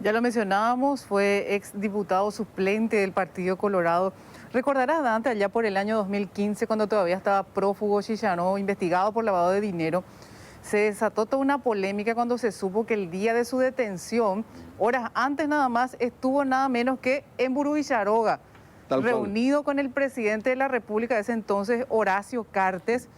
Ya lo mencionábamos, fue exdiputado suplente del Partido Colorado. Recordarás, Dante, allá por el año 2015, cuando todavía estaba prófugo Chicharro, investigado por lavado de dinero, se desató toda una polémica cuando se supo que el día de su detención, horas antes nada más, estuvo nada menos que en Burubicharoga, Tal cual. reunido con el presidente de la República de ese entonces, Horacio Cartes.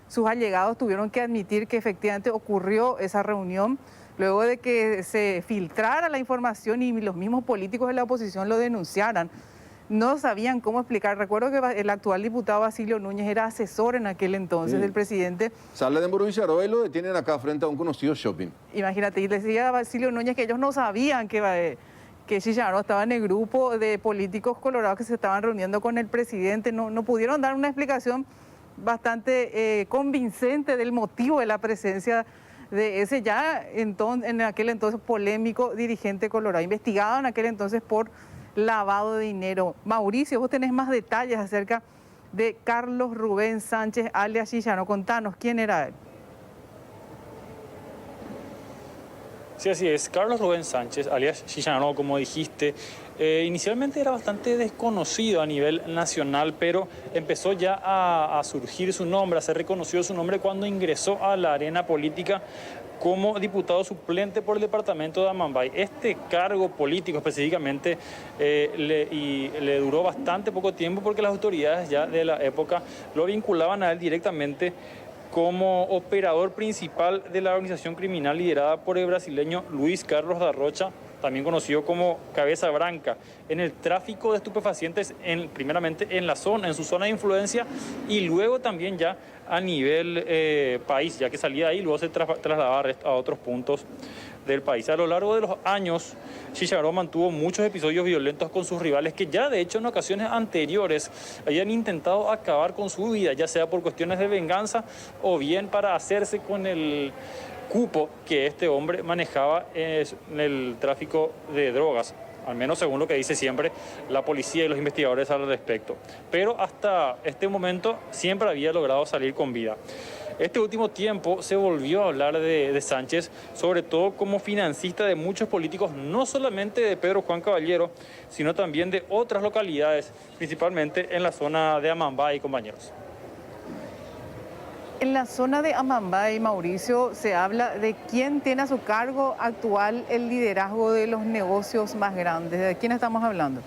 Sus allegados tuvieron que admitir que efectivamente ocurrió esa reunión luego de que se filtrara la información y los mismos políticos de la oposición lo denunciaran. No sabían cómo explicar. Recuerdo que el actual diputado Basilio Núñez era asesor en aquel entonces del presidente. Sale de Burubicharoga y lo detienen acá frente a un conocido shopping. Imagínate, y decía a Basilio Núñez que ellos no sabían que Chicharro estaba en el grupo de políticos colorados que se estaban reuniendo con el presidente. No pudieron dar una explicación bastante convincente del motivo de la presencia de ese ya en aquel entonces polémico dirigente colorado, investigado en aquel entonces por lavado de dinero. Mauricio, vos tenés más detalles acerca de Carlos Rubén Sánchez, alias Chicharro. Contanos, ¿quién era él? Sí, así es. Carlos Rubén Sánchez, alias Chicharro, como dijiste, inicialmente era bastante desconocido a nivel nacional, pero empezó ya a surgir su nombre, a ser reconocido su nombre cuando ingresó a la arena política como diputado suplente por el departamento de Amambay. Este cargo político específicamente le duró bastante poco tiempo porque las autoridades ya de la época lo vinculaban a él directamente como operador principal de la organización criminal liderada por el brasileño Luis Carlos da Rocha, también conocido como Cabeza Branca, en el tráfico de estupefacientes, primeramente en la zona, en su zona de influencia, y luego también ya a nivel país, ya que salía ahí, luego se trasladaba a otros puntos del país. A lo largo de los años, Chicharro mantuvo muchos episodios violentos con sus rivales que ya de hecho en ocasiones anteriores habían intentado acabar con su vida, ya sea por cuestiones de venganza o bien para hacerse con el cupo que este hombre manejaba en el tráfico de drogas, al menos según lo que dice siempre la policía y los investigadores al respecto. Pero hasta este momento siempre había logrado salir con vida. Este último tiempo se volvió a hablar de Sánchez, sobre todo como financista de muchos políticos, no solamente de Pedro Juan Caballero, sino también de otras localidades, principalmente en la zona de Amambay, compañeros. En la zona de Amambay, Mauricio, se habla de quién tiene a su cargo actual el liderazgo de los negocios más grandes. ¿De quién estamos hablando?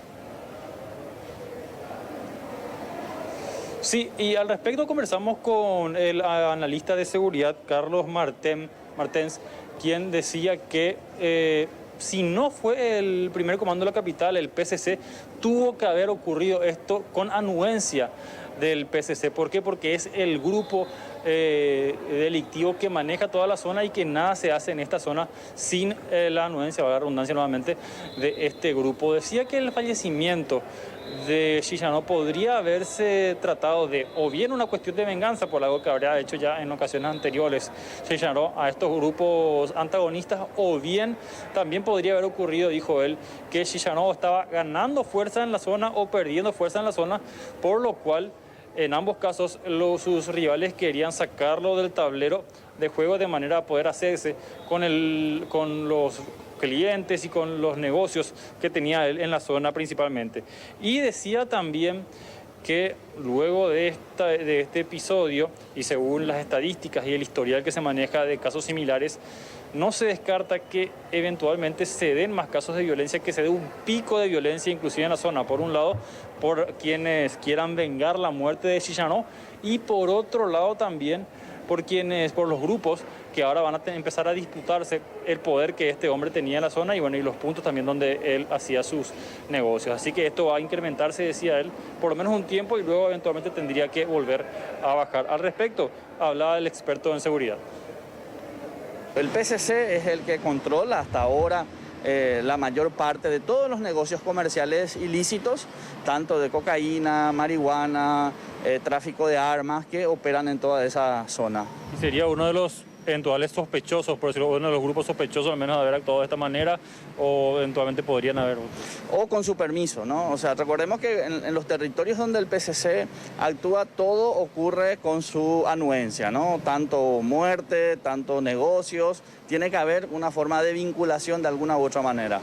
Sí, y al respecto conversamos con el analista de seguridad Carlos Martens, quien decía que si no fue el primer comando de la capital, el PCC, tuvo que haber ocurrido esto con anuencia del PCC. ¿Por qué? Porque es el grupo delictivo que maneja toda la zona y que nada se hace en esta zona sin la anuencia, o la redundancia nuevamente, de este grupo. Decía que el fallecimiento de Chicharro podría haberse tratado de o bien una cuestión de venganza por algo que habría hecho ya en ocasiones anteriores Chicharro a estos grupos antagonistas, o bien también podría haber ocurrido, dijo él, que Chicharro estaba ganando fuerza en la zona o perdiendo fuerza en la zona, por lo cual en ambos casos sus rivales querían sacarlo del tablero de juego de manera a poder hacerse con los clientes y con los negocios que tenía él en la zona principalmente. Y decía también que luego de este episodio, y según las estadísticas y el historial que se maneja de casos similares, no se descarta que eventualmente se den más casos de violencia, que se dé un pico de violencia inclusive en la zona, por un lado por quienes quieran vengar la muerte de Chicharro, y por otro lado también por los grupos que ahora van a empezar a disputarse el poder que este hombre tenía en la zona y bueno, y los puntos también donde él hacía sus negocios. Así que esto va a incrementarse, decía él, por lo menos un tiempo, y luego eventualmente tendría que volver a bajar. Al respecto, hablaba el experto en seguridad. El PCC es el que controla hasta ahora la mayor parte de todos los negocios comerciales ilícitos, tanto de cocaína, marihuana, tráfico de armas, que operan en toda esa zona. ¿Y sería uno de los eventuales sospechosos, por decirlo, uno de los grupos sospechosos al menos de haber actuado de esta manera, o eventualmente podrían haber otros? O con su permiso, ¿no? O sea, recordemos que en los territorios donde el PCC actúa, todo ocurre con su anuencia, ¿no? Tanto muerte, tanto negocios, tiene que haber una forma de vinculación de alguna u otra manera.